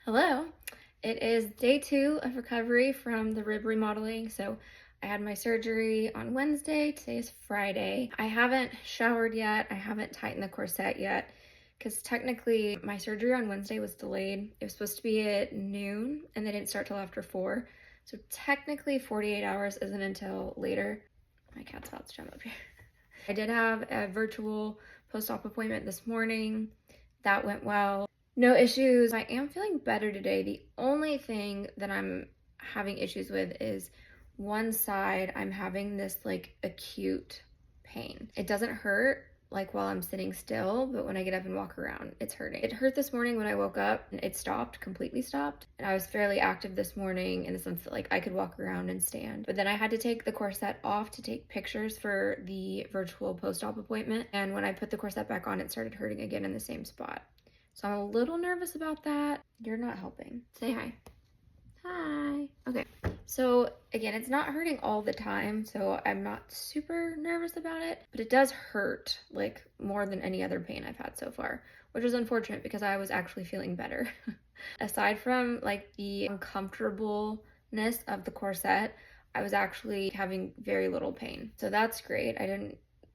Hello. It is day 2 of recovery from the rib remodeling. So I had my surgery on Wednesday. Today is Friday. I haven't showered yet. I haven't tightened the corset yet because technically my surgery on Wednesday was delayed. It was supposed to be at noon and they didn't start till after 4. So technically 48 hours isn't until later. My cat's about to jump up here. I did have a virtual post-op appointment this morning. That went well. No issues. I am feeling better today. The only thing that I'm having issues with is one side I'm having this like acute pain. It doesn't hurt like while I'm sitting still, but when I get up and walk around, it's hurting. It hurt this morning when I woke up and it stopped, completely stopped. And I was fairly active this morning in the sense that like I could walk around and stand. But then I had to take the corset off to take pictures for the virtual post-op appointment. And when I put the corset back on, it started hurting again in the same spot. So I'm a little nervous about that. You're not helping. Say hi. Hi. Okay. So again, it's not hurting all the time, so I'm not super nervous about it, but it does hurt like more than any other pain I've had so far, which is unfortunate because I was actually feeling better. Aside from like the uncomfortableness of the corset, I was actually having very little pain. So that's great.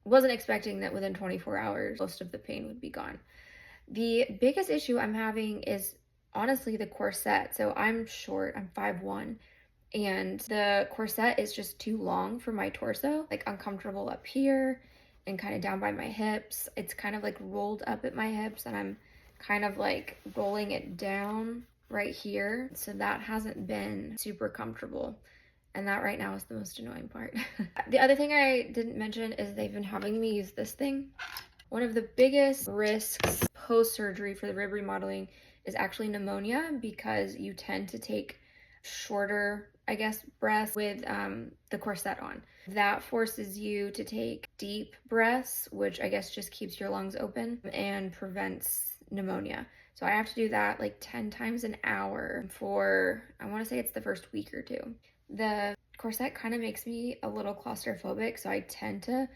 Wasn't expecting that within 24 hours, most of the pain would be gone. The biggest issue I'm having is honestly the corset. So I'm short, I'm 5'1", and the corset is just too long for my torso, like uncomfortable up here and kind of down by my hips. It's kind of like rolled up at my hips and I'm kind of like rolling it down right here. So that hasn't been super comfortable. And that right now is the most annoying part. The other thing I didn't mention is they've been having me use this thing. One of the biggest risks post-surgery for the rib remodeling is actually pneumonia because you tend to take shorter, I guess, breaths with the corset on. That forces you to take deep breaths, which I guess just keeps your lungs open and prevents pneumonia. So I have to do that like 10 times an hour for, I want to say it's the first week or two. The corset kind of makes me a little claustrophobic, so I tend to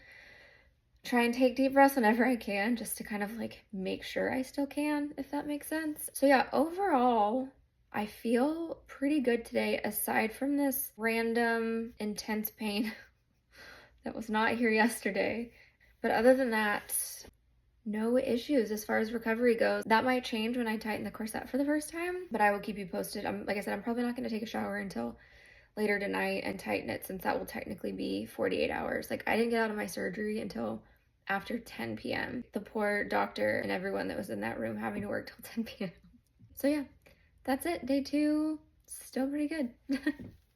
try and take deep breaths whenever I can just to kind of like make sure I still can, if that makes sense. So yeah, overall, I feel pretty good today aside from this random intense pain that was not here yesterday. But other than that, no issues as far as recovery goes. That might change when I tighten the corset for the first time, but I will keep you posted. Like I said, I'm probably not going to take a shower until later tonight and tighten it since that will technically be 48 hours. Like I didn't get out of my surgery until after 10 p.m. The poor doctor and everyone that was in that room having to work till 10 p.m. So yeah, that's it. Day 2, still pretty good.